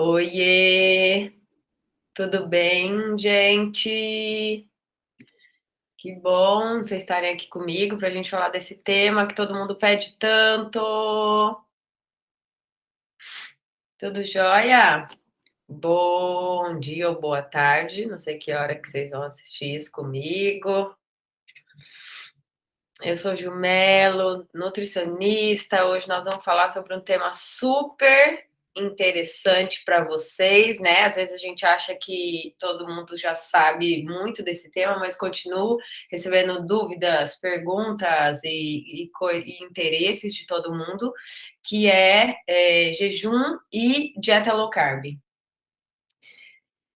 Oiê, tudo bem, gente? Que bom vocês estarem aqui comigo para a gente falar desse tema que todo mundo pede tanto. Tudo jóia? Bom dia ou boa tarde, não sei que hora que vocês vão assistir isso comigo. Eu sou Jumelo, nutricionista. Hoje nós vamos falar sobre um tema super interessante para vocês, né? Às vezes a gente acha que todo mundo já sabe muito desse tema, mas continuo recebendo dúvidas, perguntas e interesses de todo mundo, que é jejum e dieta low carb.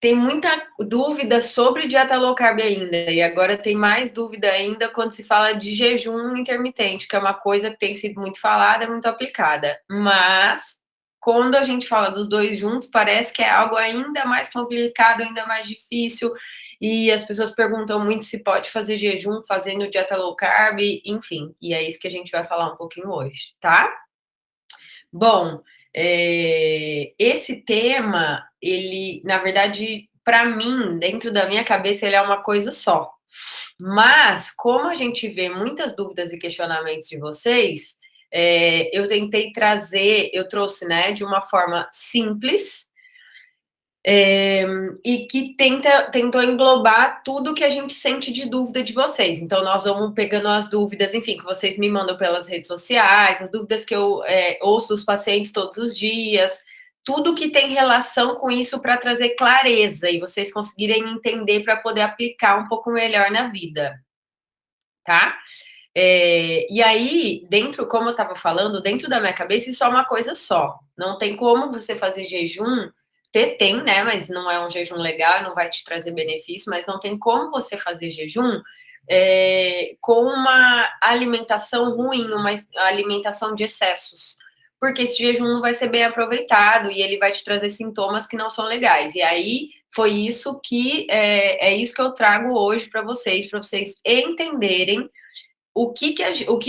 Tem muita dúvida sobre dieta low carb ainda, e agora tem mais dúvida ainda quando se fala de jejum intermitente, que é uma coisa que tem sido muito falada, muito aplicada. Mas quando a gente fala dos dois juntos, parece que é algo ainda mais complicado, ainda mais difícil, e as pessoas perguntam muito se pode fazer jejum fazendo dieta low carb, enfim, e é isso que a gente vai falar um pouquinho hoje, tá? Bom, esse tema, ele, na verdade, para mim, dentro da minha cabeça, ele é uma coisa só. Mas, como a gente vê muitas dúvidas e questionamentos de vocês, eu tentei trazer, eu trouxe, né, de uma forma simples, e que tentou englobar tudo que a gente sente de dúvida de vocês. Então, nós vamos pegando as dúvidas, enfim, que vocês me mandam pelas redes sociais, as dúvidas que eu ouço dos pacientes todos os dias, tudo que tem relação com isso para trazer clareza e vocês conseguirem entender para poder aplicar um pouco melhor na vida, tá? E aí, dentro, como eu estava falando, dentro da minha cabeça, isso é uma coisa só. Não tem como você fazer jejum. Tem, né? Mas não é um jejum legal, não vai te trazer benefício, mas não tem como você fazer jejum com uma alimentação ruim, uma alimentação de excessos. Porque esse jejum não vai ser bem aproveitado e ele vai te trazer sintomas que não são legais. E aí foi isso que é isso que eu trago hoje para vocês entenderem o que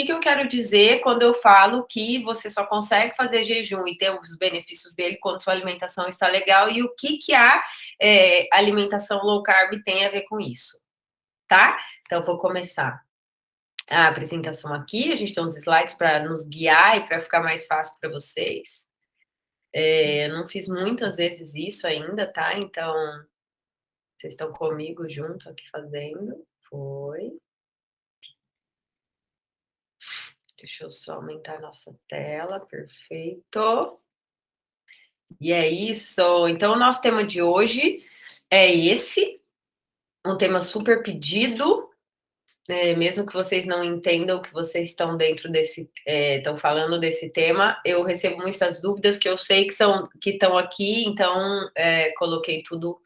eu quero dizer quando eu falo que você só consegue fazer jejum e ter os benefícios dele quando sua alimentação está legal e o que a alimentação low carb tem a ver com isso, tá? Então, vou começar a apresentação aqui. A gente tem uns slides para nos guiar e para ficar mais fácil para vocês. Eu não fiz muitas vezes isso ainda, tá? Então, vocês estão comigo junto aqui fazendo. Foi. Deixa eu só aumentar a nossa tela, perfeito. E é isso. Então, o nosso tema de hoje é esse, um tema super pedido, mesmo que vocês não entendam que vocês estão dentro desse, estão falando desse tema, eu recebo muitas dúvidas que eu sei que estão aqui, então coloquei tudo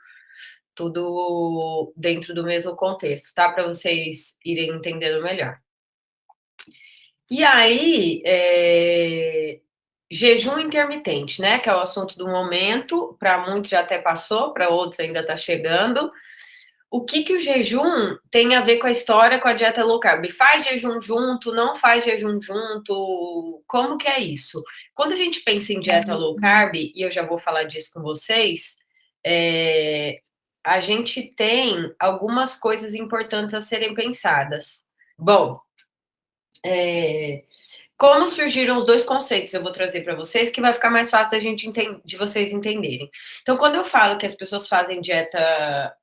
dentro do mesmo contexto, tá? Para vocês irem entendendo melhor. E aí, jejum intermitente, né? Que é o assunto do momento. Para muitos já até passou, para outros ainda está chegando. O que o jejum tem a ver com a história com a dieta low carb? Faz jejum junto? Não faz jejum junto? Como que é isso? Quando a gente pensa em dieta low carb, e eu já vou falar disso com vocês, a gente tem algumas coisas importantes a serem pensadas. Bom, como surgiram os dois conceitos, eu vou trazer para vocês, que vai ficar mais fácil de vocês entenderem. Então, quando eu falo que as pessoas fazem dieta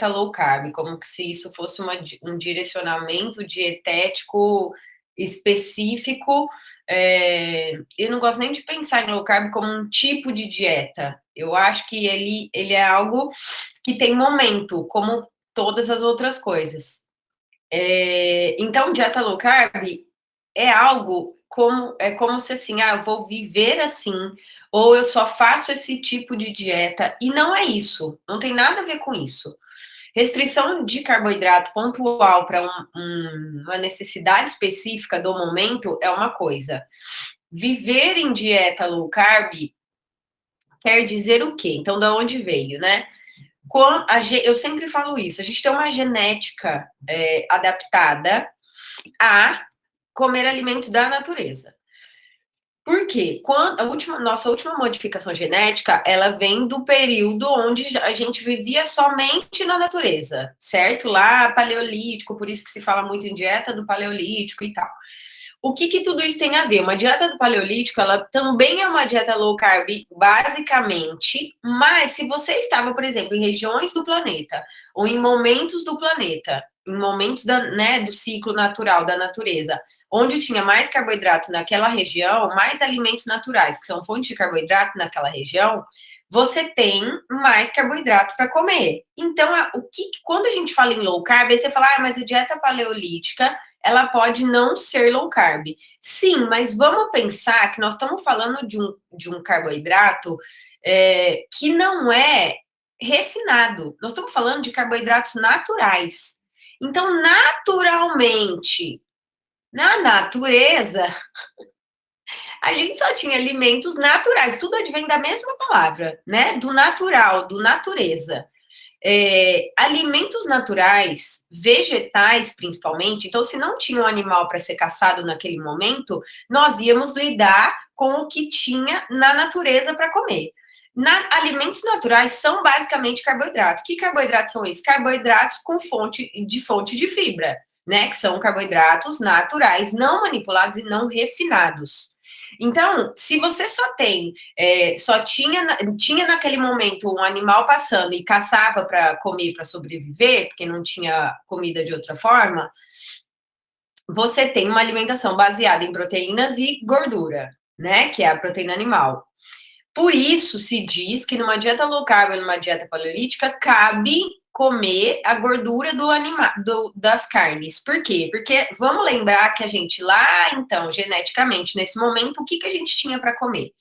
low carb, como se isso fosse um direcionamento dietético específico, eu não gosto nem de pensar em low carb como um tipo de dieta. Eu acho que ele é algo que tem momento, como todas as outras coisas. Então, dieta low carb é algo como se assim, eu vou viver assim, ou eu só faço esse tipo de dieta, e não é isso, não tem nada a ver com isso. Restrição de carboidrato pontual para uma necessidade específica do momento é uma coisa. Viver em dieta low carb quer dizer o quê? Então, da onde veio, né? Eu sempre falo isso, a gente tem uma genética adaptada a comer alimentos da natureza. Por quê? Nossa última modificação genética, ela vem do período onde a gente vivia somente na natureza, certo? Lá, paleolítico, por isso que se fala muito em dieta do paleolítico e tal. O que tudo isso tem a ver? Uma dieta do paleolítico, ela também é uma dieta low carb, basicamente, mas se você estava, por exemplo, em regiões do planeta, ou em momentos do planeta, em momentos do ciclo natural da natureza, onde tinha mais carboidrato naquela região, mais alimentos naturais, que são fontes de carboidrato naquela região, você tem mais carboidrato para comer. Então, quando a gente fala em low carb, aí você fala, mas a dieta paleolítica ela pode não ser low carb. Sim, mas vamos pensar que nós estamos falando de um carboidrato que não é refinado. Nós estamos falando de carboidratos naturais. Então, naturalmente, na natureza, a gente só tinha alimentos naturais. Tudo advém da mesma palavra, né? Do natural, do natureza. Alimentos naturais, vegetais principalmente, então se não tinha um animal para ser caçado naquele momento, nós íamos lidar com o que tinha na natureza para comer. Alimentos naturais são basicamente carboidratos. Que carboidratos são esses? Carboidratos com fonte de fibra, né? Que são carboidratos naturais, não manipulados e não refinados. Então, se você só tinha naquele momento um animal passando e caçava para comer, para sobreviver, porque não tinha comida de outra forma, você tem uma alimentação baseada em proteínas e gordura, né? Que é a proteína animal. Por isso se diz que numa dieta low carb, numa dieta paleolítica, cabe comer a gordura das carnes. Por quê? Porque vamos lembrar que a gente lá, então, geneticamente, nesse momento, o que a gente tinha para comer?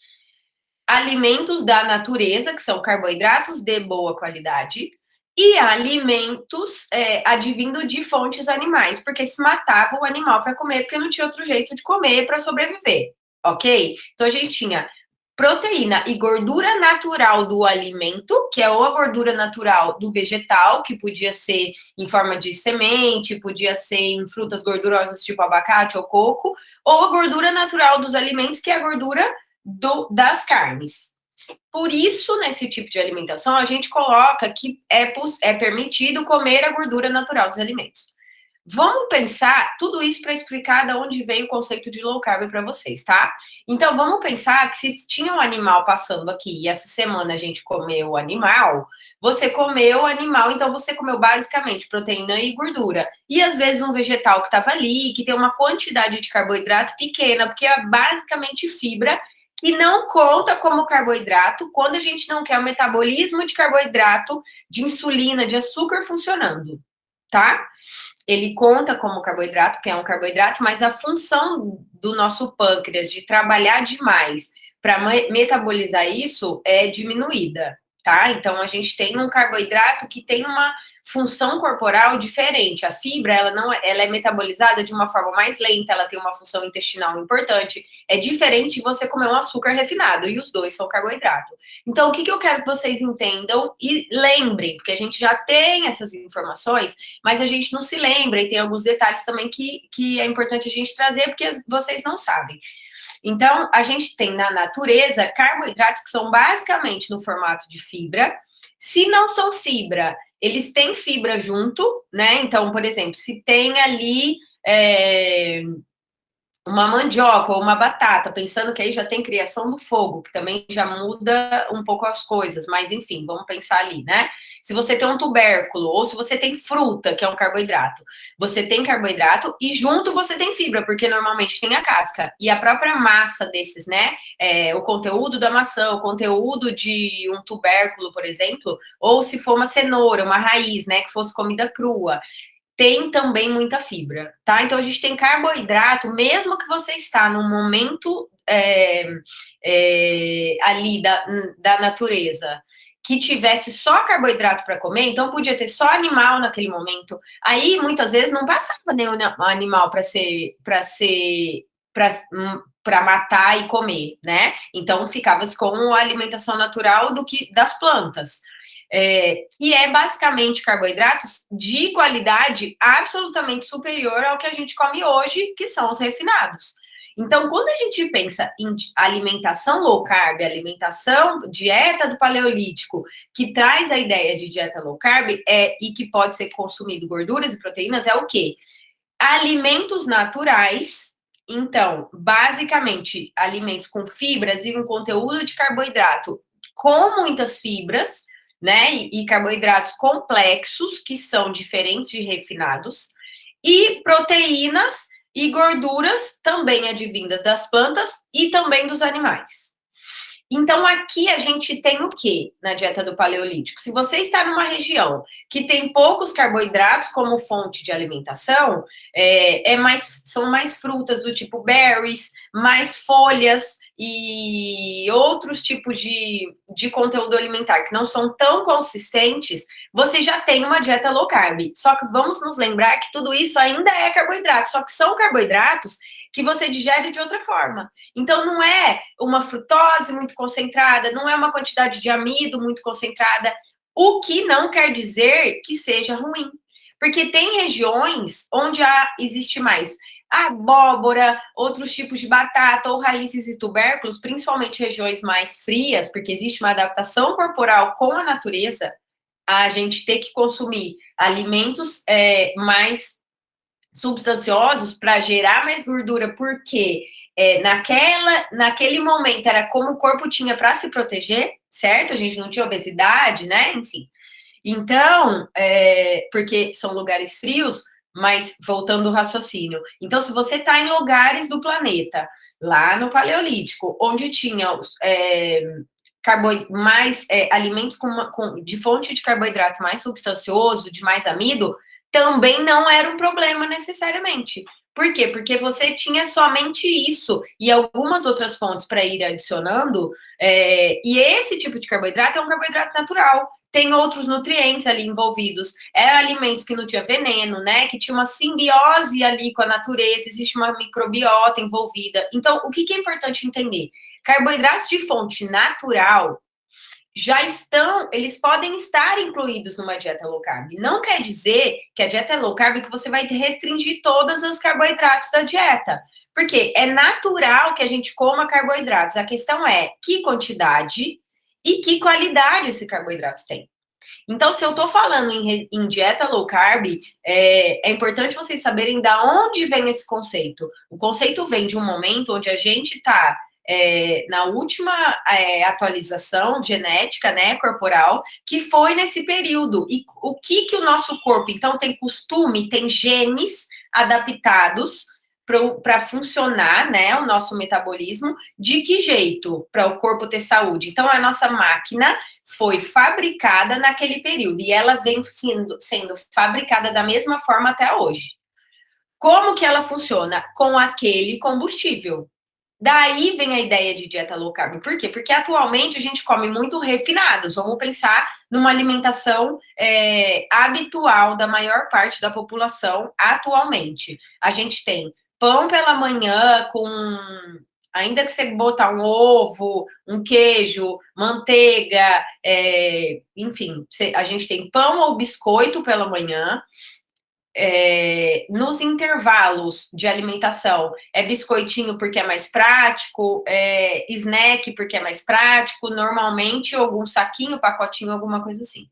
Alimentos da natureza, que são carboidratos de boa qualidade, e alimentos advindo de fontes animais, porque se matava o animal para comer, porque não tinha outro jeito de comer para sobreviver, ok? Então a gente tinha proteína e gordura natural do alimento, que é ou a gordura natural do vegetal, que podia ser em forma de semente, podia ser em frutas gordurosas tipo abacate ou coco, ou a gordura natural dos alimentos, que é a gordura das carnes. Por isso, nesse tipo de alimentação, a gente coloca que é permitido comer a gordura natural dos alimentos. Vamos pensar tudo isso para explicar de onde veio o conceito de low carb para vocês, tá? Então, vamos pensar que se tinha um animal passando aqui e essa semana a gente comeu o animal, você comeu o animal, então você comeu basicamente proteína e gordura. E às vezes um vegetal que estava ali, que tem uma quantidade de carboidrato pequena, porque é basicamente fibra que não conta como carboidrato quando a gente não quer o metabolismo de carboidrato, de insulina, de açúcar funcionando, tá? Ele conta como carboidrato, que é um carboidrato, mas a função do nosso pâncreas de trabalhar demais para metabolizar isso é diminuída, tá? Então a gente tem um carboidrato que tem uma função corporal diferente. A fibra, ela é metabolizada de uma forma mais lenta, ela tem uma função intestinal importante. É diferente de você comer um açúcar refinado, e os dois são carboidrato. Então, o que eu quero que vocês entendam e lembrem, porque a gente já tem essas informações, mas a gente não se lembra, e tem alguns detalhes também que é importante a gente trazer, porque vocês não sabem. Então, a gente tem na natureza carboidratos que são basicamente no formato de fibra. Se não são fibra, eles têm fibra junto, né? Então, por exemplo, se tem ali uma mandioca ou uma batata, pensando que aí já tem criação do fogo, que também já muda um pouco as coisas, mas enfim, vamos pensar ali, né? Se você tem um tubérculo, ou se você tem fruta, que é um carboidrato, você tem carboidrato e junto você tem fibra, porque normalmente tem a casca. E a própria massa desses, né? O conteúdo da maçã, o conteúdo de um tubérculo, por exemplo, ou se for uma cenoura, uma raiz, né? Que fosse comida crua, tem também muita fibra, tá? Então a gente tem carboidrato, mesmo que você está num momento ali da natureza que tivesse só carboidrato para comer, então podia ter só animal naquele momento. Aí muitas vezes não passava nenhum animal para matar e comer, né? Então ficava com a alimentação natural das plantas. Que é basicamente carboidratos de qualidade absolutamente superior ao que a gente come hoje, que são os refinados. Então, quando a gente pensa em alimentação low carb, alimentação, dieta do paleolítico, que traz a ideia de dieta low carb e que pode ser consumido gorduras e proteínas, é o quê? Alimentos naturais. Então, basicamente, alimentos com fibras e um conteúdo de carboidrato com muitas fibras, né? E carboidratos complexos, que são diferentes de refinados, e proteínas e gorduras também advindas das plantas e também dos animais. Então, aqui a gente tem o quê na dieta do paleolítico? Se você está numa região que tem poucos carboidratos como fonte de alimentação, são mais frutas do tipo berries, mais folhas e outros tipos de conteúdo alimentar que não são tão consistentes, você já tem uma dieta low carb. Só que vamos nos lembrar que tudo isso ainda é carboidrato, só que são carboidratos que você digere de outra forma. Então, não é uma frutose muito concentrada, não é uma quantidade de amido muito concentrada, o que não quer dizer que seja ruim. Porque tem regiões onde existe mais abóbora, outros tipos de batata ou raízes e tubérculos, principalmente regiões mais frias, porque existe uma adaptação corporal com a natureza, a gente ter que consumir alimentos mais substanciosos para gerar mais gordura, porque naquele momento era como o corpo tinha para se proteger, certo? A gente não tinha obesidade, né? Enfim. Então, porque são lugares frios, mas voltando ao raciocínio. Então, se você está em lugares do planeta, lá no Paleolítico, onde tinha alimentos de fonte de carboidrato mais substancioso, de mais amido, também não era um problema necessariamente. Por quê? Porque você tinha somente isso e algumas outras fontes para ir adicionando, e esse tipo de carboidrato é um carboidrato natural. Tem outros nutrientes ali envolvidos. Alimentos que não tinha veneno, né? Que tinha uma simbiose ali com a natureza, existe uma microbiota envolvida. Então, o que é importante entender? Carboidratos de fonte natural eles podem estar incluídos numa dieta low carb. Não quer dizer que a dieta é low carb que você vai restringir todos os carboidratos da dieta. Porque é natural que a gente coma carboidratos. A questão é que quantidade e que qualidade esse carboidrato tem. Então, se eu estou falando em dieta low carb, é importante vocês saberem da onde vem esse conceito. O conceito vem de um momento onde a gente está na última atualização genética, né, corporal, que foi nesse período. E o que o nosso corpo, então, tem costume, tem genes adaptados para funcionar, né, o nosso metabolismo, de que jeito? Para o corpo ter saúde. Então, a nossa máquina foi fabricada naquele período e ela vem sendo fabricada da mesma forma até hoje. Como que ela funciona? Com aquele combustível. Daí vem a ideia de dieta low carb. Por quê? Porque atualmente a gente come muito refinados. Vamos pensar numa alimentação habitual da maior parte da população atualmente. A gente tem pão pela manhã ainda que você botar um ovo, um queijo, manteiga, enfim, a gente tem pão ou biscoito pela manhã. Nos intervalos de alimentação, biscoitinho porque é mais prático, snack porque é mais prático, normalmente algum saquinho, pacotinho, alguma coisa assim.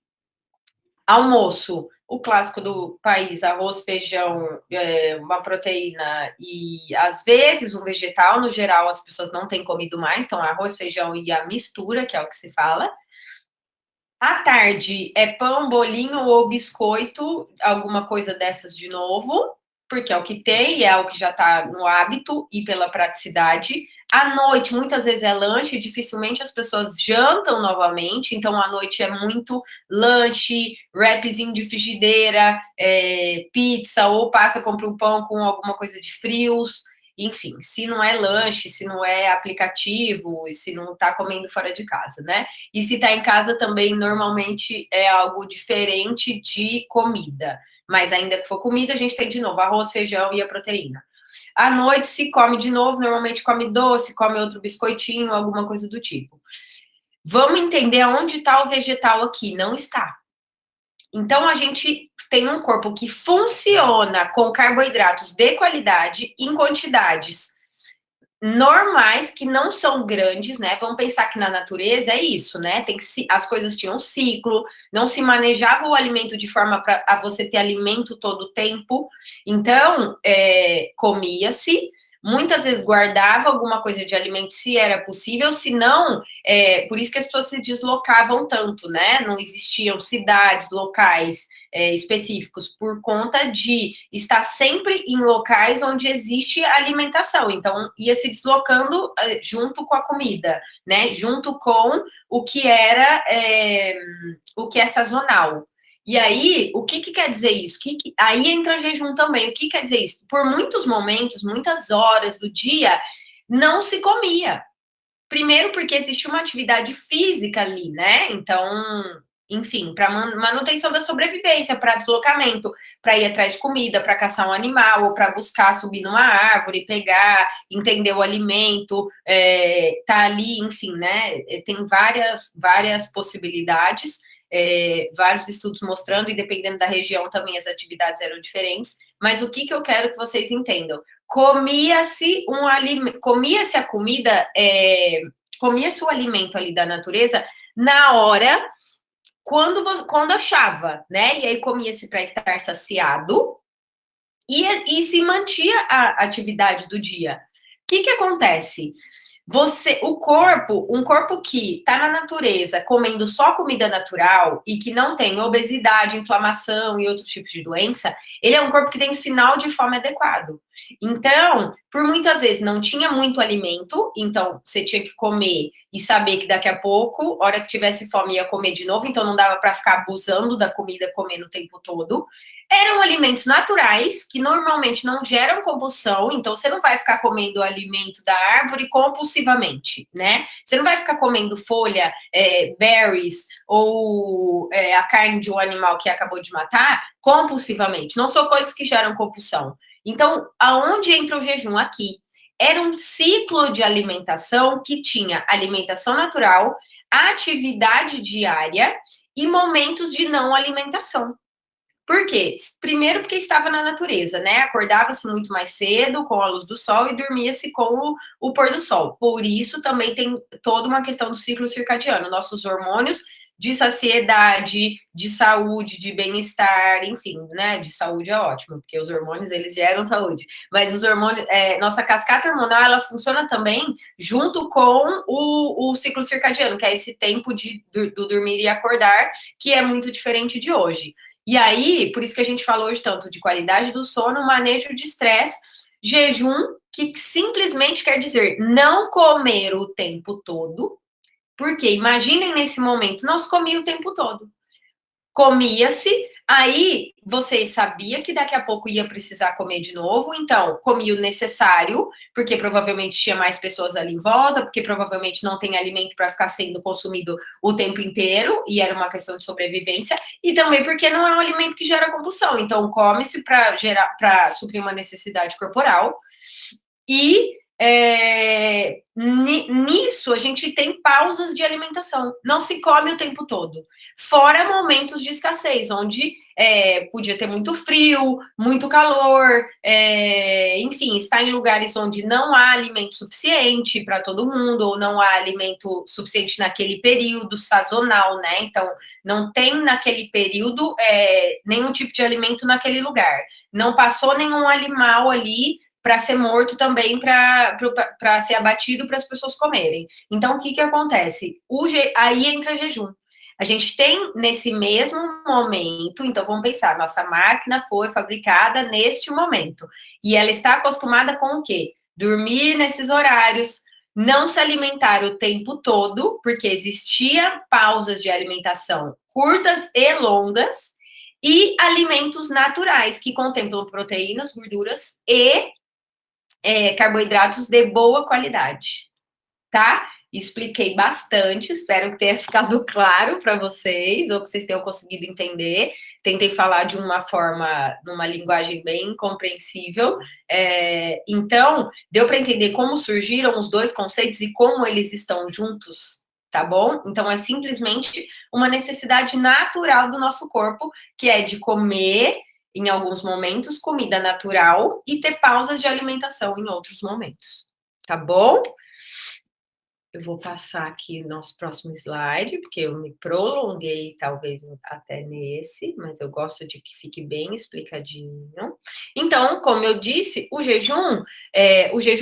Almoço, o clássico do país, arroz, feijão, uma proteína e, às vezes, um vegetal. No geral, as pessoas não têm comido mais, então arroz, feijão e a mistura, que é o que se fala. À tarde, pão, bolinho ou biscoito, alguma coisa dessas de novo, porque é o que tem e é o que já está no hábito e pela praticidade. À noite, muitas vezes é lanche, dificilmente as pessoas jantam novamente, então à noite é muito lanche, wrapzinho de frigideira, pizza, ou passa, compra um pão com alguma coisa de frios. Enfim, se não é lanche, se não é aplicativo, se não está comendo fora de casa, né? E se está em casa também, normalmente é algo diferente de comida. Mas ainda que for comida, a gente tem de novo arroz, feijão e a proteína. À noite se come de novo, normalmente come doce, come outro biscoitinho, alguma coisa do tipo. Vamos entender onde está o vegetal aqui. Não está. Então, a gente tem um corpo que funciona com carboidratos de qualidade em quantidades normais, que não são grandes, né? Vamos pensar que na natureza é isso, né? As coisas tinham ciclo, não se manejava o alimento de forma para você ter alimento todo o tempo. Então, comia-se, muitas vezes guardava alguma coisa de alimento se era possível, se não, por isso que as pessoas se deslocavam tanto, né? Não existiam cidades, locais específicos, por conta de estar sempre em locais onde existe alimentação. Então, ia se deslocando junto com a comida, né? Junto com o que o que é sazonal. E aí, o que quer dizer isso? Aí entra jejum também. O que quer dizer isso? Por muitos momentos, muitas horas do dia, não se comia. Primeiro, porque existe uma atividade física ali, né? Então, enfim, para manutenção da sobrevivência, para deslocamento, para ir atrás de comida, para caçar um animal, ou para buscar subir numa árvore, pegar, entender o alimento, tá ali, enfim, né? Tem várias possibilidades, vários estudos mostrando, e dependendo da região também as atividades eram diferentes. Mas o que eu quero que vocês entendam? Comia-se a comida, comia-se o alimento ali da natureza na hora, quando achava, né? E aí comia-se para estar saciado e se mantia a atividade do dia. O que acontece? Um corpo que está na natureza comendo só comida natural e que não tem obesidade, inflamação e outros tipos de doença, ele é um corpo que tem o sinal de fome adequado. Então, por muitas vezes não tinha muito alimento, então você tinha que comer e saber que daqui a pouco, hora que tivesse fome, ia comer de novo, então não dava para ficar abusando da comida, comendo o tempo todo. Eram alimentos naturais, que normalmente não geram compulsão, então você não vai ficar comendo o alimento da árvore compulsivamente, né? Você não vai ficar comendo folha, berries, ou a carne de um animal que acabou de matar compulsivamente. Não são coisas que geram compulsão. Então, aonde entra o jejum aqui? Era um ciclo de alimentação que tinha alimentação natural, atividade diária e momentos de não alimentação. Por quê? Primeiro, porque estava na natureza, né? Acordava-se muito mais cedo com a luz do sol e dormia-se com o pôr do sol. Por isso, também tem toda uma questão do ciclo circadiano. Nossos hormônios de saciedade, de saúde, de bem-estar, enfim, né? De saúde é ótimo, porque os hormônios, eles geram saúde. Mas os hormônios, nossa cascata hormonal, ela funciona também junto com o ciclo circadiano, que é esse tempo do dormir e acordar, que é muito diferente de hoje. E aí, por isso que a gente falou hoje tanto de qualidade do sono, manejo de estresse, jejum, que simplesmente quer dizer não comer o tempo todo, porque imaginem nesse momento, não se comia o tempo todo. Comia-se, aí você sabia que daqui a pouco ia precisar comer de novo, então comia o necessário, porque provavelmente tinha mais pessoas ali em volta, porque provavelmente não tem alimento para ficar sendo consumido o tempo inteiro, e era uma questão de sobrevivência, e também porque não é um alimento que gera compulsão, então come-se para suprir uma necessidade corporal, e nisso a gente tem pausas de alimentação, não se come o tempo todo, fora momentos de escassez, onde podia ter muito frio, muito calor, enfim, está em lugares onde não há alimento suficiente para todo mundo, ou não há alimento suficiente naquele período sazonal, né? Então, não tem naquele período nenhum tipo de alimento naquele lugar, não passou nenhum animal ali para ser morto também, para ser abatido para as pessoas comerem. Então, o que acontece? Aí entra jejum. A gente tem nesse mesmo momento, então vamos pensar, nossa máquina foi fabricada neste momento, e ela está acostumada com o quê? Dormir nesses horários, não se alimentar o tempo todo, porque existia pausas de alimentação curtas e longas, e alimentos naturais, que contemplam proteínas, gorduras e carboidratos de boa qualidade, tá? Expliquei bastante, espero que tenha ficado claro para vocês, ou que vocês tenham conseguido entender. Tentei falar de uma forma, numa linguagem bem compreensível. Então, deu para entender como surgiram os dois conceitos e como eles estão juntos, tá bom? Então, é simplesmente uma necessidade natural do nosso corpo, que é de comer em alguns momentos, comida natural e ter pausas de alimentação em outros momentos. tá bom? Eu vou passar aqui o nosso próximo slide, porque eu me prolonguei talvez até nesse, mas eu gosto de que fique bem explicadinho. Então, como eu disse, o jejum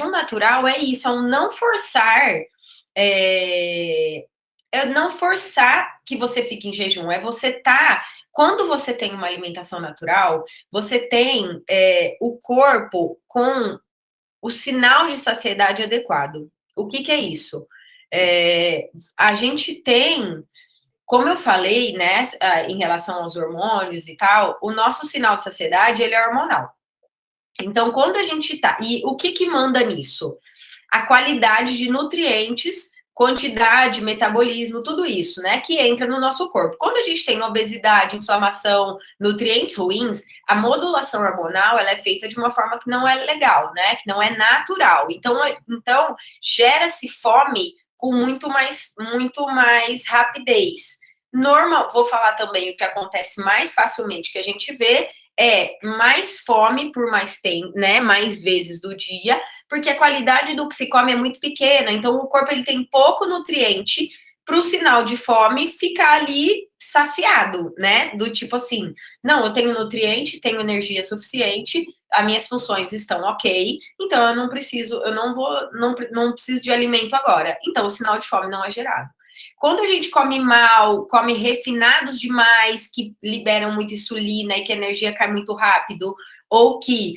natural é isso, é um não forçar, é não forçar que você fique em jejum, é você tá. Quando você tem uma alimentação natural, você tem o corpo com o sinal de saciedade adequado. O que é isso? A gente tem, como eu falei, né, em relação aos hormônios e tal, o nosso sinal de saciedade, ele é hormonal. Então, quando a gente tá... E o que manda nisso? A qualidade de nutrientes, quantidade, metabolismo, tudo isso, né, que entra no nosso corpo. Quando a gente tem obesidade, inflamação, nutrientes ruins, a modulação hormonal, ela é feita de uma forma que não é legal, né, que não é natural. Então gera-se fome com muito mais rapidez. Vou falar também o que acontece mais facilmente que a gente vê é mais fome por mais tempo, né, mais vezes do dia, porque a qualidade do que se come é muito pequena, então o corpo ele tem pouco nutriente para o sinal de fome ficar ali saciado, né? Do tipo assim, não, eu tenho nutriente, tenho energia suficiente, as minhas funções estão ok, então eu não preciso, eu não vou, não preciso de alimento agora. Então o sinal de fome não é gerado. Quando a gente come mal, come refinados demais, que liberam muita insulina e que a energia cai muito rápido, ou que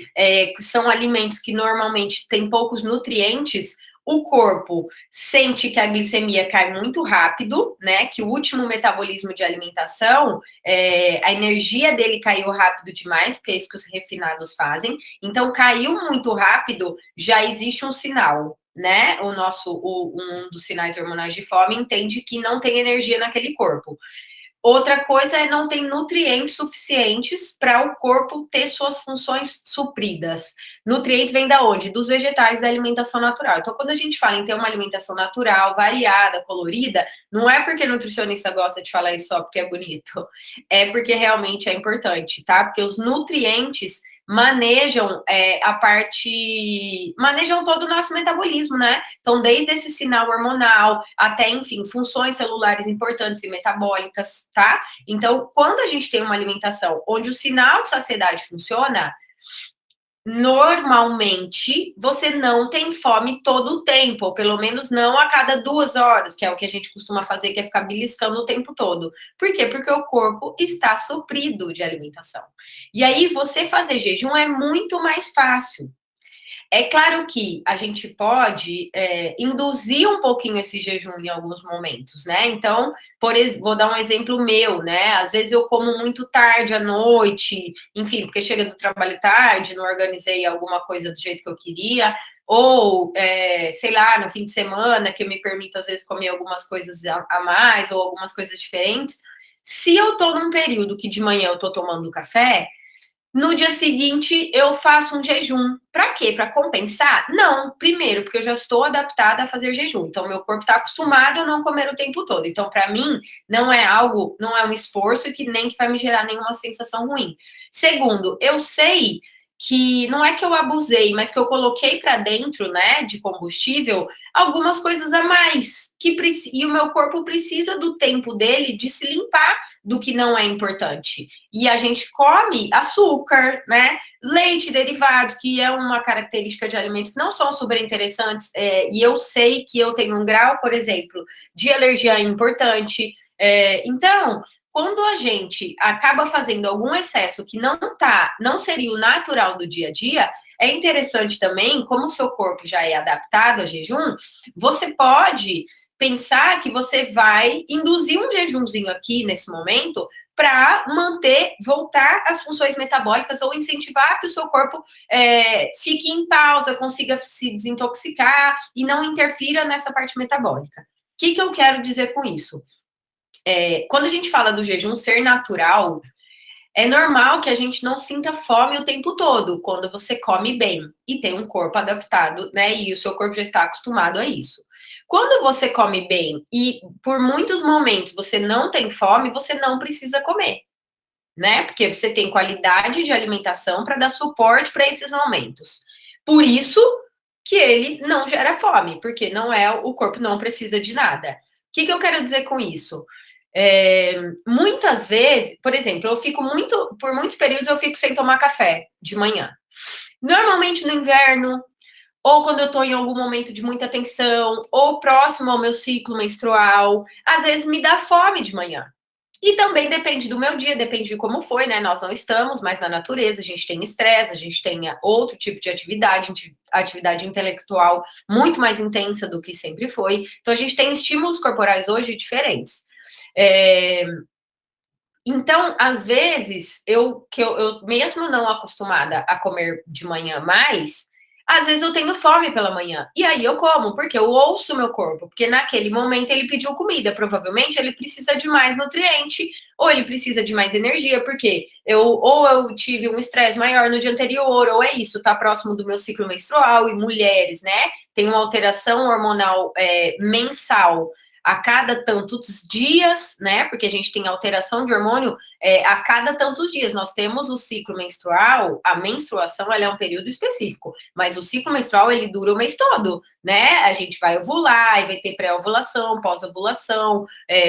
são alimentos que normalmente têm poucos nutrientes, o corpo sente que a glicemia cai muito rápido, né? Que o último metabolismo de alimentação, a energia dele caiu rápido demais, porque é isso que os refinados fazem. Então, caiu muito rápido, já existe um sinal, né? Um dos sinais hormonais de fome entende que não tem energia naquele corpo. Outra coisa é não ter nutrientes suficientes para o corpo ter suas funções supridas. Nutrientes vêm da onde? Dos vegetais da alimentação natural. Então, quando a gente fala em ter uma alimentação natural, variada, colorida, não é porque nutricionista gosta de falar isso só porque é bonito. É porque realmente é importante, tá? Porque os nutrientes manejam manejam todo o nosso metabolismo, né? Então, desde esse sinal hormonal até, enfim, funções celulares importantes e metabólicas, tá? Então, quando a gente tem uma alimentação onde o sinal de saciedade funciona, normalmente você não tem fome todo o tempo, ou pelo menos não a cada 2 horas, que é o que a gente costuma fazer, que é ficar beliscando o tempo todo. Por quê? Porque o corpo está suprido de alimentação. E aí, você fazer jejum é muito mais fácil. É claro que a gente pode induzir um pouquinho esse jejum em alguns momentos, né? Então, vou dar um exemplo meu, né? Às vezes eu como muito tarde à noite, enfim, porque chega do trabalho tarde, não organizei alguma coisa do jeito que eu queria, ou, sei lá, no fim de semana, que eu me permito, às vezes, comer algumas coisas a mais, ou algumas coisas diferentes. Se eu tô num período que de manhã eu tô tomando café, no dia seguinte, eu faço um jejum. Para quê? Para compensar? Não. Primeiro, porque eu já estou adaptada a fazer jejum. Então, meu corpo está acostumado a não comer o tempo todo. Então, para mim, não é um esforço que nem que vai me gerar nenhuma sensação ruim. Segundo, eu sei que não é que eu abusei, mas que eu coloquei para dentro, né, de combustível, algumas coisas a mais. E o meu corpo precisa do tempo dele de se limpar do que não é importante. E a gente come açúcar, né? Leite, derivados, que é uma característica de alimentos que não são super interessantes. E eu sei que eu tenho um grau, por exemplo, de alergia importante. Então, quando a gente acaba fazendo algum excesso que não seria o natural do dia a dia, é interessante também, como o seu corpo já é adaptado a jejum, você pode pensar que você vai induzir um jejumzinho aqui nesse momento para voltar às funções metabólicas ou incentivar que o seu corpo fique em pausa, consiga se desintoxicar e não interfira nessa parte metabólica. O que eu quero dizer com isso? Quando a gente fala do jejum ser natural, é normal que a gente não sinta fome o tempo todo, quando você come bem e tem um corpo adaptado, né? E o seu corpo já está acostumado a isso. Quando você come bem e por muitos momentos você não tem fome, você não precisa comer, né? Porque você tem qualidade de alimentação para dar suporte para esses momentos. Por isso que ele não gera fome, porque o corpo não precisa de nada. O que eu quero dizer com isso? Muitas vezes, por exemplo, por muitos períodos eu fico sem tomar café de manhã. Normalmente no inverno, ou quando eu tô em algum momento de muita tensão, ou próximo ao meu ciclo menstrual, às vezes me dá fome de manhã. E também depende do meu dia, depende de como foi, né? Nós não estamos mais na natureza, a gente tem estresse, a gente tem outro tipo de atividade intelectual muito mais intensa do que sempre foi. Então, a gente tem estímulos corporais hoje diferentes. Então, às vezes, eu mesmo não acostumada a comer de manhã mais, às vezes eu tenho fome pela manhã. E aí eu como, porque eu ouço o meu corpo. Porque naquele momento ele pediu comida. Provavelmente ele precisa de mais nutriente, ou ele precisa de mais energia, porque ou eu tive um estresse maior no dia anterior, ou é isso, tá próximo do meu ciclo menstrual, e mulheres, né, tem uma alteração hormonal mensal a cada tantos dias, né? Porque a gente tem alteração de hormônio a cada tantos dias. Nós temos o ciclo menstrual, a menstruação ela é um período específico, mas o ciclo menstrual ele dura o mês todo, né? A gente vai ovular e vai ter pré-ovulação, pós-ovulação,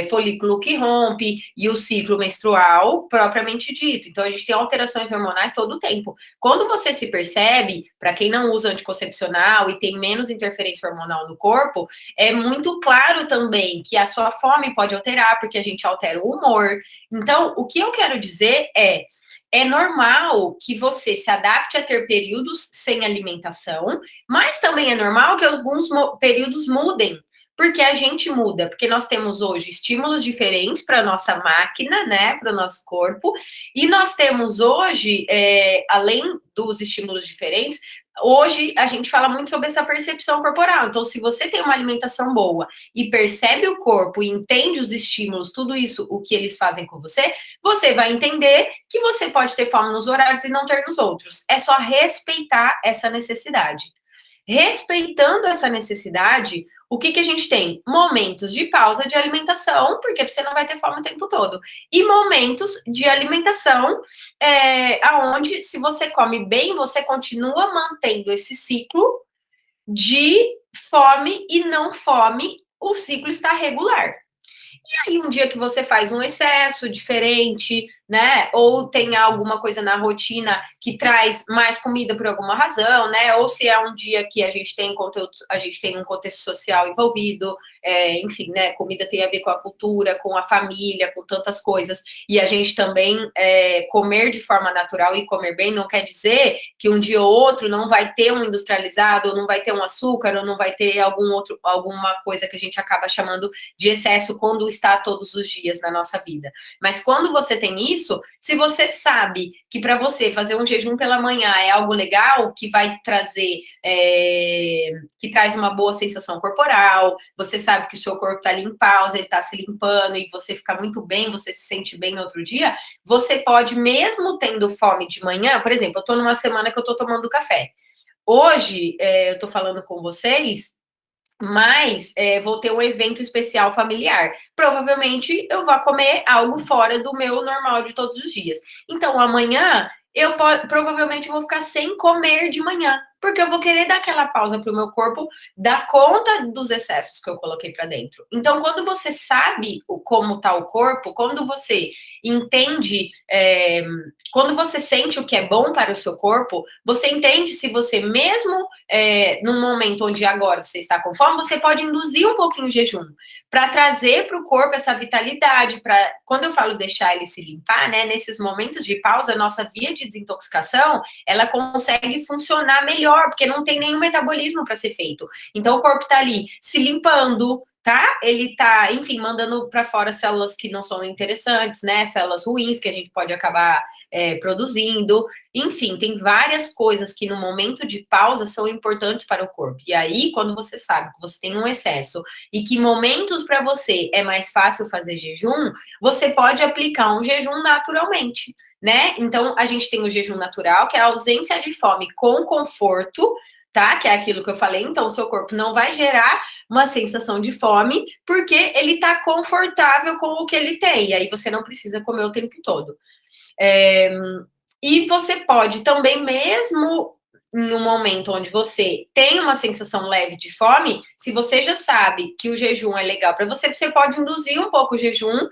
folículo que rompe e o ciclo menstrual propriamente dito. Então a gente tem alterações hormonais todo o tempo. Quando você se percebe, para quem não usa anticoncepcional e tem menos interferência hormonal no corpo, é muito claro também que a sua fome pode alterar, porque a gente altera o humor. Então, o que eu quero dizer é normal que você se adapte a ter períodos sem alimentação, mas também é normal que alguns períodos mudem, porque a gente muda, porque nós temos hoje estímulos diferentes para a nossa máquina, né, para o nosso corpo, e nós temos hoje, além dos estímulos diferentes, hoje a gente fala muito sobre essa percepção corporal. Então, se você tem uma alimentação boa e percebe o corpo e entende os estímulos, tudo isso, o que eles fazem com você, você vai entender que você pode ter fome nos horários e não ter nos outros. É só respeitar essa necessidade. Respeitando essa necessidade, o que a gente tem? Momentos de pausa de alimentação, porque você não vai ter fome o tempo todo. E momentos de alimentação, aonde, se você come bem, você continua mantendo esse ciclo de fome e não fome, o ciclo está regular. E aí, um dia que você faz um excesso diferente, né? Ou tem alguma coisa na rotina que traz mais comida por alguma razão, né? Ou se é um dia que a gente tem conteúdo, a gente tem um contexto social envolvido, enfim, né? Comida tem a ver com a cultura, com a família, com tantas coisas. E a gente também comer de forma natural e comer bem não quer dizer que um dia ou outro não vai ter um industrializado, ou não vai ter um açúcar, ou não vai ter alguma coisa que a gente acaba chamando de excesso quando está todos os dias na nossa vida. Mas quando você tem isso, se você sabe que para você fazer um jejum pela manhã é algo legal, que vai trazer, que traz uma boa sensação corporal, você sabe que o seu corpo está ali em pausa, ele está se limpando e você fica muito bem, você se sente bem no outro dia, você pode, mesmo tendo fome de manhã, por exemplo, eu estou numa semana que eu estou tomando café. Hoje, eu estou falando com vocês, mas vou ter um evento especial familiar. Provavelmente eu vou comer algo fora do meu normal de todos os dias. Então, amanhã eu provavelmente vou ficar sem comer de manhã, porque eu vou querer dar aquela pausa para o meu corpo dar conta dos excessos que eu coloquei para dentro. Então, quando você sabe como está o corpo, quando você entende, quando você sente o que é bom para o seu corpo, você entende se você mesmo num momento onde agora você está com fome, você pode induzir um pouquinho o jejum para trazer para o corpo essa vitalidade, para quando eu falo deixar ele se limpar, né? Nesses momentos de pausa, a nossa via de desintoxicação ela consegue funcionar melhor, porque não tem nenhum metabolismo para ser feito. Então o corpo está ali se limpando, tá? Ele tá, enfim, mandando para fora células que não são interessantes, né? Células ruins que a gente pode acabar produzindo. Enfim, tem várias coisas que no momento de pausa são importantes para o corpo. E aí, quando você sabe que você tem um excesso e que momentos para você é mais fácil fazer jejum, você pode aplicar um jejum naturalmente, né? Então, a gente tem o jejum natural, que é a ausência de fome com conforto, tá? Que é aquilo que eu falei. Então, o seu corpo não vai gerar uma sensação de fome, porque ele tá confortável com o que ele tem. E aí você não precisa comer o tempo todo. E você pode também, mesmo em um momento onde você tem uma sensação leve de fome, se você já sabe que o jejum é legal para você, você pode induzir um pouco o jejum,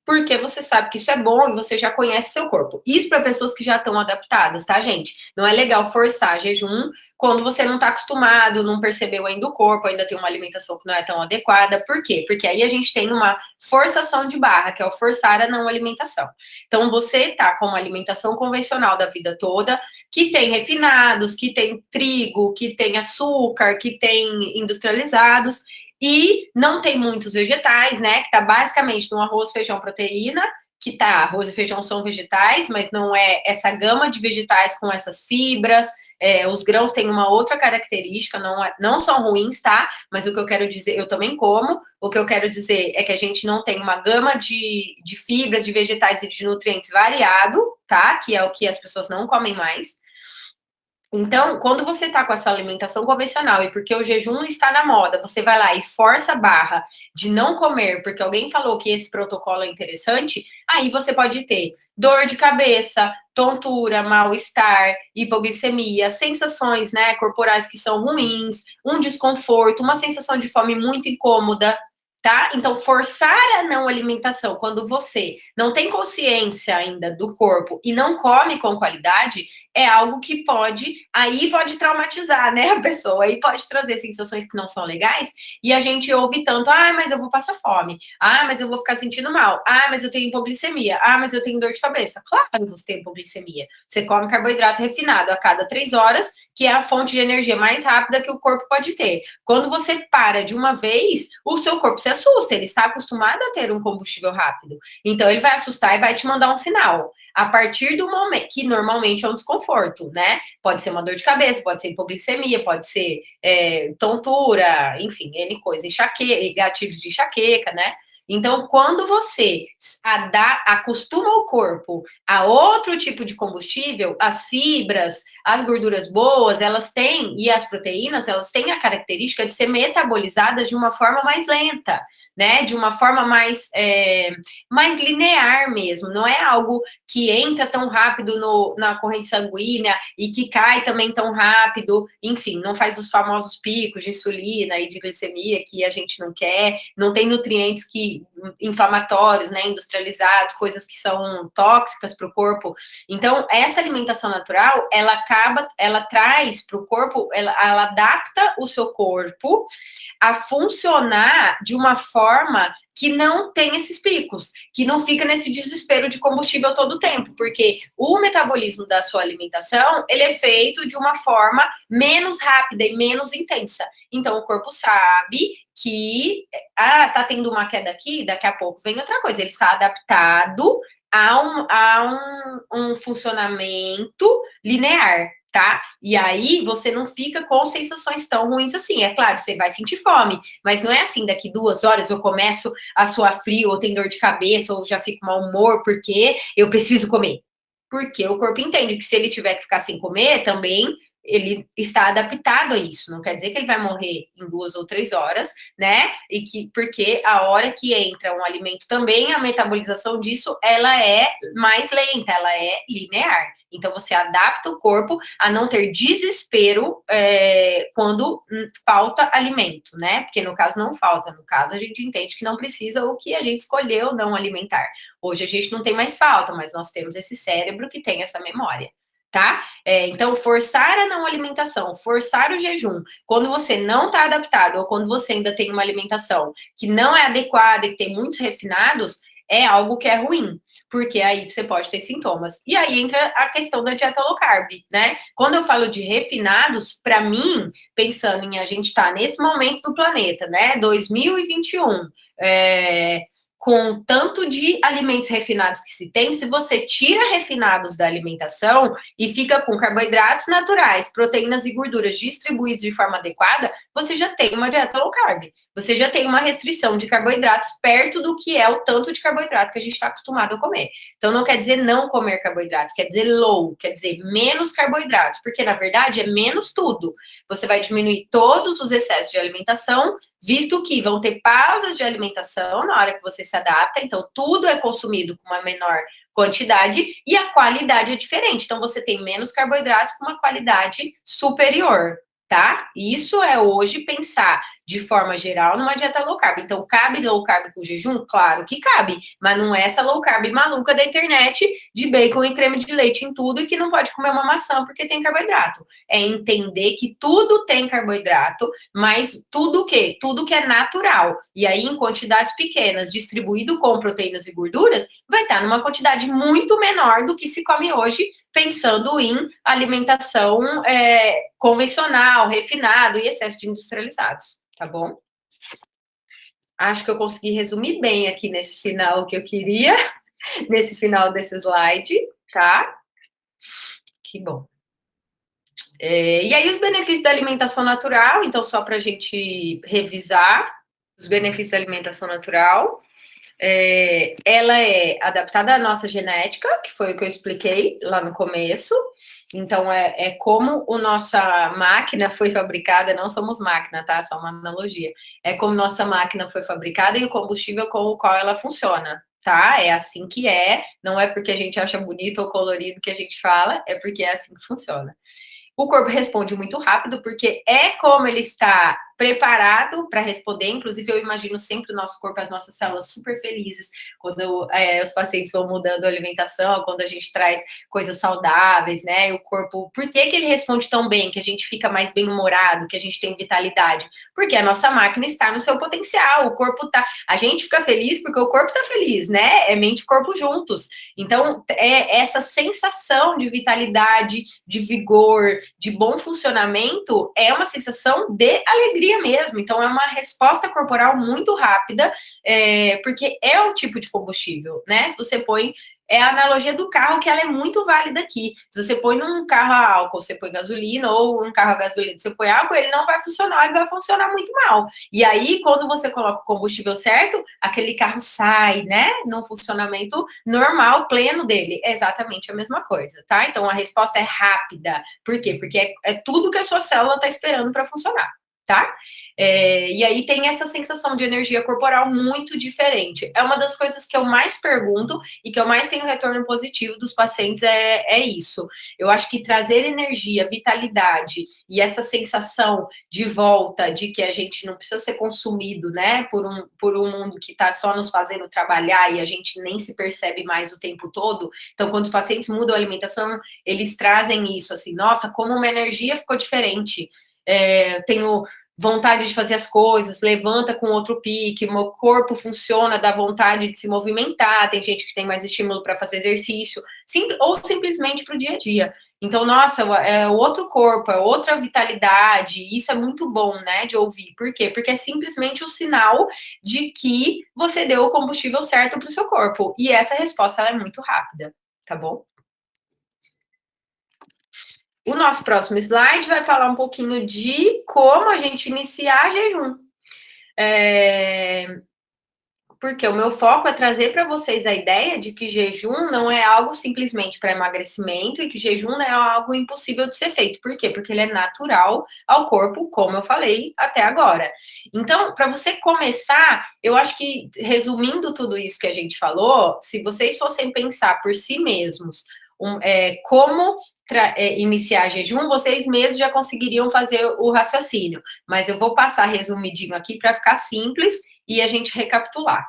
porque você sabe que isso é bom e você já conhece seu corpo. Isso para pessoas que já estão adaptadas, tá, gente? Não é legal forçar jejum quando você não está acostumado, não percebeu ainda o corpo, ainda tem uma alimentação que não é tão adequada. Por quê? Porque aí a gente tem uma forçação de barra, que é o forçar a não alimentação. Então, você tá com uma alimentação convencional da vida toda, que tem refinados, que tem trigo, que tem açúcar, que tem industrializados, e não tem muitos vegetais, né? Que tá basicamente no arroz, feijão, proteína, que tá, arroz e feijão são vegetais, mas não é essa gama de vegetais com essas fibras. Os grãos têm uma outra característica, não são ruins, tá? Mas o que eu quero dizer, eu também como, o que eu quero dizer é que a gente não tem uma gama de fibras, de vegetais e de nutrientes variado, tá? Que é o que as pessoas não comem mais. Então, quando você está com essa alimentação convencional e porque o jejum está na moda, você vai lá e força a barra de não comer porque alguém falou que esse protocolo é interessante, aí você pode ter dor de cabeça, tontura, mal-estar, hipoglicemia, sensações, né, corporais que são ruins, um desconforto, uma sensação de fome muito incômoda, tá? Então, forçar a não alimentação quando você não tem consciência ainda do corpo e não come com qualidade é algo que pode traumatizar, né, a pessoa, aí pode trazer sensações que não são legais, e a gente ouve tanto, mas eu vou passar fome, mas eu vou ficar sentindo mal, mas eu tenho hipoglicemia, mas eu tenho dor de cabeça. Claro que você tem hipoglicemia, você come carboidrato refinado a cada 3 horas, que é a fonte de energia mais rápida que o corpo pode ter. Quando você para de uma vez, o seu corpo se assusta, ele está acostumado a ter um combustível rápido, então ele vai assustar e vai te mandar um sinal. A partir do momento, que normalmente é um desconforto, né? Pode ser uma dor de cabeça, pode ser hipoglicemia, pode ser tontura, enfim, N coisa, gatilhos de enxaqueca, né? Então, quando você acostuma o corpo a outro tipo de combustível, as fibras, as gorduras boas, elas têm, e as proteínas, elas têm a característica de ser metabolizadas de uma forma mais lenta, né? De uma forma mais linear mesmo. Não é algo que entra tão rápido na corrente sanguínea e que cai também tão rápido. Enfim, não faz os famosos picos de insulina e de glicemia que a gente não quer. Não tem nutrientes inflamatórios, né? Industrializados, coisas que são tóxicas para o corpo. Então, essa alimentação natural, ela traz para o corpo, ela adapta o seu corpo a funcionar de uma forma que não tem esses picos, que não fica nesse desespero de combustível todo o tempo, porque o metabolismo da sua alimentação, ele é feito de uma forma menos rápida e menos intensa. Então, o corpo sabe que, tá tendo uma queda aqui, daqui a pouco vem outra coisa. Ele está adaptado a um funcionamento linear, tá? E aí você não fica com sensações tão ruins assim. É claro, você vai sentir fome, mas não é assim, daqui 2 horas eu começo a suar frio, ou tenho dor de cabeça, ou já fico mau humor, porque eu preciso comer. Porque o corpo entende que se ele tiver que ficar sem comer, também ele está adaptado a isso. Não quer dizer que ele vai morrer em 2 ou 3 horas, né? Porque a hora que entra um alimento também, a metabolização disso, ela é mais lenta, ela é linear. Então, você adapta o corpo a não ter desespero quando falta alimento, né? Porque no caso não falta, no caso a gente entende que não precisa o que a gente escolheu não alimentar. Hoje a gente não tem mais falta, mas nós temos esse cérebro que tem essa memória. Tá? Então, forçar a não alimentação, forçar o jejum, quando você não está adaptado ou quando você ainda tem uma alimentação que não é adequada e que tem muitos refinados, é algo que é ruim, porque aí você pode ter sintomas. E aí entra a questão da dieta low carb, né? Quando eu falo de refinados, para mim, pensando em a gente estar nesse momento do planeta, né? 2021, com tanto de alimentos refinados que se tem, se você tira refinados da alimentação e fica com carboidratos naturais, proteínas e gorduras distribuídos de forma adequada, você já tem uma dieta low carb. Você já tem uma restrição de carboidratos perto do que é o tanto de carboidrato que a gente está acostumado a comer. Então, não quer dizer não comer carboidratos, quer dizer low, quer dizer menos carboidratos, porque, na verdade, é menos tudo. Você vai diminuir todos os excessos de alimentação, visto que vão ter pausas de alimentação na hora que você se adapta, então tudo é consumido com uma menor quantidade e a qualidade é diferente. Então, você tem menos carboidratos com uma qualidade superior, tá? Isso é hoje pensar de forma geral numa dieta low carb. Então, cabe low carb com jejum? Claro que cabe, mas não é essa low carb maluca da internet de bacon e creme de leite em tudo e que não pode comer uma maçã porque tem carboidrato. É entender que tudo tem carboidrato, mas tudo o quê? Tudo que é natural. E aí, em quantidades pequenas, distribuído com proteínas e gorduras, vai estar numa quantidade muito menor do que se come hoje, pensando em alimentação convencional, refinado e excesso de industrializados, tá bom? Acho que eu consegui resumir bem aqui nesse final o que eu queria, nesse final desse slide, tá? Que bom. E aí, os benefícios da alimentação natural, então, só para a gente revisar os benefícios da alimentação natural. Ela é adaptada à nossa genética, que foi o que eu expliquei lá no começo. Então, é como a nossa máquina foi fabricada, não somos máquina, tá? Só uma analogia. É como nossa máquina foi fabricada e o combustível com o qual ela funciona, tá? É assim que é, não é porque a gente acha bonito ou colorido que a gente fala, é porque é assim que funciona. O corpo responde muito rápido, porque é como ele está preparado para responder. Inclusive, eu imagino sempre o nosso corpo, as nossas células super felizes quando os pacientes vão mudando a alimentação, quando a gente traz coisas saudáveis, né? E o corpo, por que ele responde tão bem, que a gente fica mais bem-humorado, que a gente tem vitalidade? Porque a nossa máquina está no seu potencial, o corpo tá. A gente fica feliz porque o corpo está feliz, né? É mente e corpo juntos. Então, é essa sensação de vitalidade, de vigor, de bom funcionamento, é uma sensação de alegria mesmo. Então, é uma resposta corporal muito rápida, porque é o tipo de combustível, né? Você põe. É a analogia do carro, que ela é muito válida aqui. Se você põe num carro a álcool, você põe gasolina, ou um carro a gasolina, você põe álcool, ele não vai funcionar, ele vai funcionar muito mal. E aí, quando você coloca o combustível certo, aquele carro sai, né? Num funcionamento normal, pleno dele. É exatamente a mesma coisa, tá? Então, a resposta é rápida. Por quê? Porque é tudo que a sua célula está esperando para funcionar, tá? E aí tem essa sensação de energia corporal muito diferente. É uma das coisas que eu mais pergunto e que eu mais tenho retorno positivo dos pacientes é isso. Eu acho que trazer energia, vitalidade e essa sensação de volta, de que a gente não precisa ser consumido, né, por um mundo que está só nos fazendo trabalhar e a gente nem se percebe mais o tempo todo. Então, quando os pacientes mudam a alimentação, eles trazem isso, assim, nossa, como uma energia ficou diferente. Tenho vontade de fazer as coisas, levanta com outro pique, meu corpo funciona, dá vontade de se movimentar, tem gente que tem mais estímulo para fazer exercício, ou simplesmente para o dia a dia. Então, nossa, é outro corpo, é outra vitalidade, isso é muito bom, né, de ouvir. Por quê? Porque é simplesmente o sinal de que você deu o combustível certo para o seu corpo, e essa resposta ela é muito rápida, tá bom? O nosso próximo slide vai falar um pouquinho de como a gente iniciar jejum. Porque o meu foco é trazer para vocês a ideia de que jejum não é algo simplesmente para emagrecimento e que jejum não é algo impossível de ser feito. Por quê? Porque ele é natural ao corpo, como eu falei até agora. Então, para você começar, eu acho que, resumindo tudo isso que a gente falou, se vocês fossem pensar por si mesmos como iniciar jejum, vocês mesmos já conseguiriam fazer o raciocínio. Mas eu vou passar resumidinho aqui para ficar simples e a gente recapitular.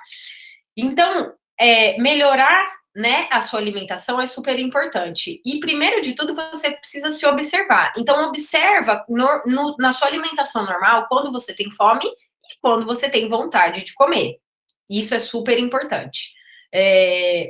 Então, melhorar, né, a sua alimentação é super importante. E, primeiro de tudo, você precisa se observar. Então, observa na sua alimentação normal quando você tem fome e quando você tem vontade de comer. Isso é super importante.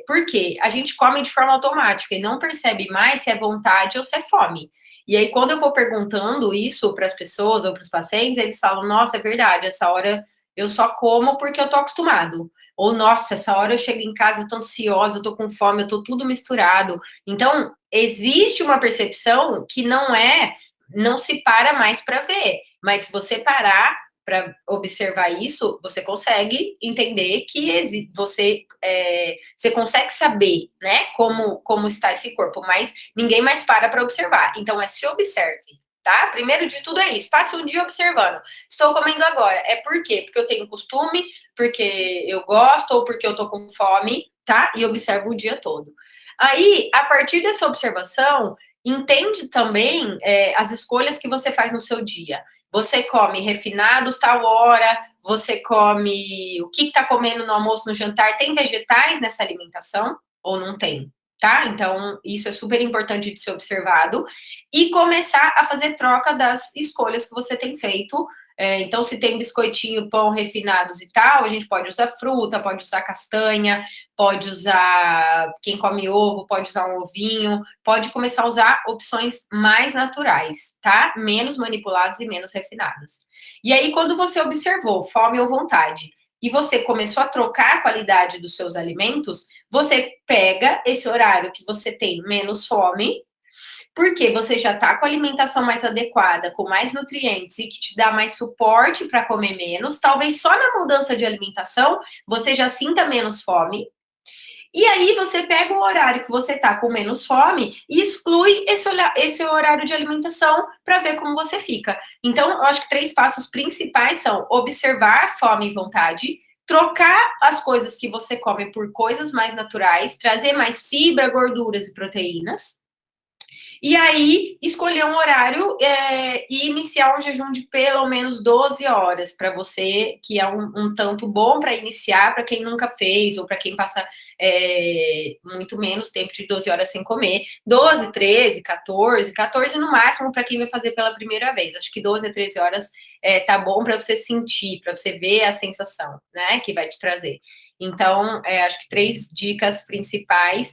Porque a gente come de forma automática e não percebe mais se é vontade ou se é fome. E aí, quando eu vou perguntando isso para as pessoas ou para os pacientes, eles falam: nossa, é verdade, essa hora eu só como porque eu tô acostumado. Ou, nossa, essa hora eu chego em casa, eu tô ansiosa, eu tô com fome, eu tô tudo misturado. Então, existe uma percepção que não se para mais para ver. Mas se você parar para observar isso, você consegue entender que você consegue saber, né, como está esse corpo, mas ninguém mais para observar. Então, se observe, tá? Primeiro de tudo é isso, passe um dia observando. Estou comendo agora, por quê? Porque eu tenho costume, porque eu gosto ou porque eu tô com fome, tá? E observo o dia todo. Aí, a partir dessa observação, entende também as escolhas que você faz no seu dia. Você come refinados tal hora, você come o que está comendo no almoço, no jantar, tem vegetais nessa alimentação ou não tem? Tá? Então, isso é super importante de ser observado. E começar a fazer troca das escolhas que você tem feito. Então, se tem biscoitinho, pão refinados e tal, a gente pode usar fruta, pode usar castanha, pode usar. Quem come ovo, pode usar um ovinho, pode começar a usar opções mais naturais, tá? Menos manipuladas e menos refinadas. E aí, quando você observou fome ou vontade, e você começou a trocar a qualidade dos seus alimentos, você pega esse horário que você tem menos fome, porque você já está com a alimentação mais adequada, com mais nutrientes e que te dá mais suporte para comer menos. Talvez só na mudança de alimentação você já sinta menos fome. E aí você pega o horário que você está com menos fome e exclui esse horário de alimentação para ver como você fica. Então, eu acho que 3 passos principais são observar fome e vontade, trocar as coisas que você come por coisas mais naturais, trazer mais fibra, gorduras e proteínas. E aí, escolher um horário e iniciar um jejum de pelo menos 12 horas para você, que é um tanto bom para iniciar, para quem nunca fez, ou para quem passa muito menos tempo de 12 horas sem comer. 12, 13, 14 no máximo para quem vai fazer pela primeira vez. Acho que 12 a 13 horas tá bom para você sentir, para você ver a sensação, né, que vai te trazer. Então, acho que 3 dicas principais.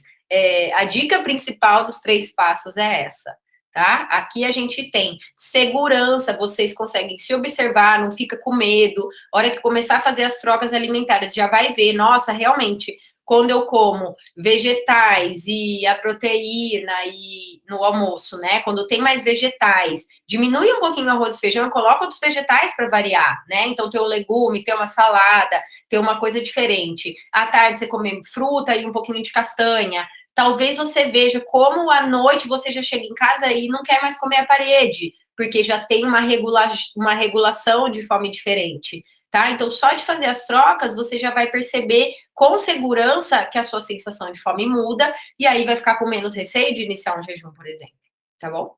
A dica principal dos 3 passos é essa, tá? Aqui a gente tem segurança, vocês conseguem se observar, não fica com medo. A hora que começar a fazer as trocas alimentares, já vai ver, nossa, realmente, quando eu como vegetais e a proteína e no almoço, né? Quando tem mais vegetais, diminui um pouquinho o arroz e feijão e coloca outros vegetais para variar, né? Então, tem um legume, tem uma salada, tem uma coisa diferente. À tarde, você come fruta e um pouquinho de castanha. Talvez você veja como à noite você já chega em casa e não quer mais comer a parede, porque já tem uma regulação de fome diferente, tá? Então, só de fazer as trocas, você já vai perceber com segurança que a sua sensação de fome muda, e aí vai ficar com menos receio de iniciar um jejum, por exemplo, tá bom?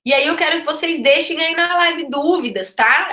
E aí eu quero que vocês deixem aí na live dúvidas, tá?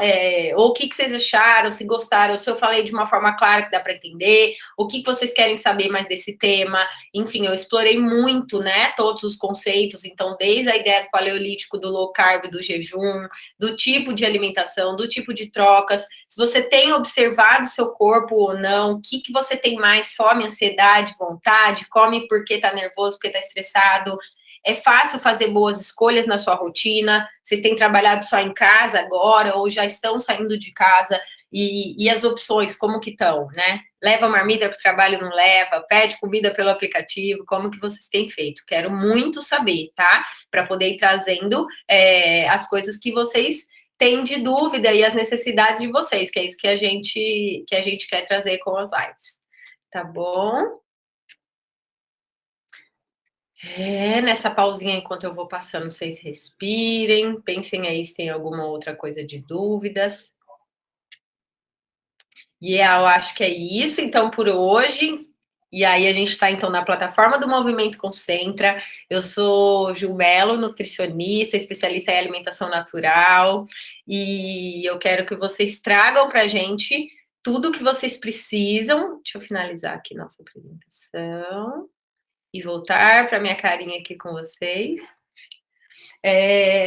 Ou o que vocês acharam, se gostaram, se eu falei de uma forma clara que dá para entender, o que vocês querem saber mais desse tema. Enfim, eu explorei muito, né, todos os conceitos, então desde a ideia do paleolítico, do low carb, do jejum, do tipo de alimentação, do tipo de trocas, se você tem observado o seu corpo ou não, o que você tem mais, fome, ansiedade, vontade, come porque tá nervoso, porque tá estressado. É fácil fazer boas escolhas na sua rotina? Vocês têm trabalhado só em casa agora ou já estão saindo de casa? E as opções, como que estão, né? Leva marmita para o trabalho, não leva? Pede comida pelo aplicativo? Como que vocês têm feito? Quero muito saber, tá? Para poder ir trazendo as coisas que vocês têm de dúvida e as necessidades de vocês, que é isso que a gente quer trazer com as lives. Tá bom? Nessa pausinha enquanto eu vou passando, vocês respirem, pensem aí se tem alguma outra coisa de dúvidas. E eu acho que é isso, então, por hoje. E aí a gente está, então, na plataforma do Movimento Concentra. Eu sou Ju Mello, nutricionista, especialista em alimentação natural. E eu quero que vocês tragam para a gente tudo o que vocês precisam. Deixa eu finalizar aqui nossa apresentação. E voltar para minha carinha aqui com vocês.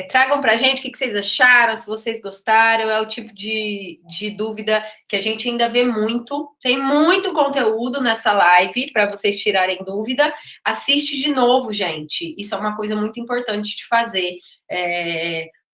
Tragam para a gente o que vocês acharam, se vocês gostaram, é o tipo de dúvida que a gente ainda vê muito. Tem muito conteúdo nessa live para vocês tirarem dúvida. Assiste de novo, gente. Isso é uma coisa muito importante de fazer.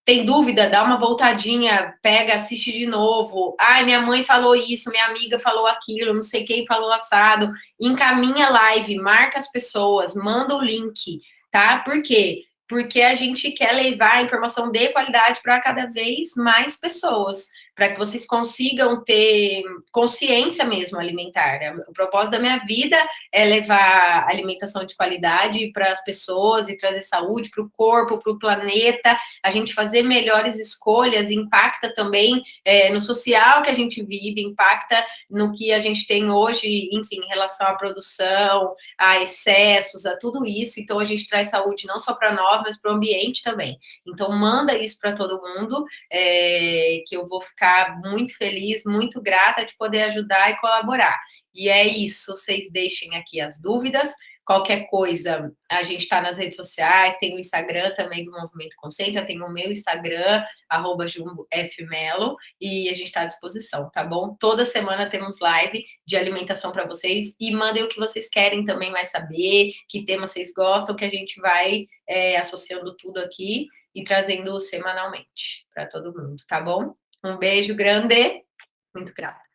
Tem dúvida? Dá uma voltadinha, pega, assiste de novo. Ai, minha mãe falou isso, minha amiga falou aquilo, não sei quem falou assado. Encaminha a live, marca as pessoas, manda o link, tá? Por quê? Porque a gente quer levar a informação de qualidade para cada vez mais pessoas. para que vocês consigam ter consciência mesmo alimentar. O propósito da minha vida é levar alimentação de qualidade para as pessoas e trazer saúde para o corpo, para o planeta. A gente fazer melhores escolhas impacta também no social que a gente vive, impacta no que a gente tem hoje, enfim, em relação à produção, a excessos, a tudo isso. Então, a gente traz saúde não só para nós, mas para o ambiente também. Então, manda isso para todo mundo, que eu vou ficar muito feliz, muito grata de poder ajudar e colaborar. E é isso, vocês deixem aqui as dúvidas. Qualquer coisa, a gente está nas redes sociais, tem o Instagram também do Movimento Concentra, tem o meu Instagram, @jumbofmelo, e a gente está à disposição, tá bom? Toda semana temos live de alimentação para vocês, e mandem o que vocês querem também mais saber, que tema vocês gostam, que a gente vai associando tudo aqui e trazendo semanalmente para todo mundo, tá bom? Um beijo grande, muito grata.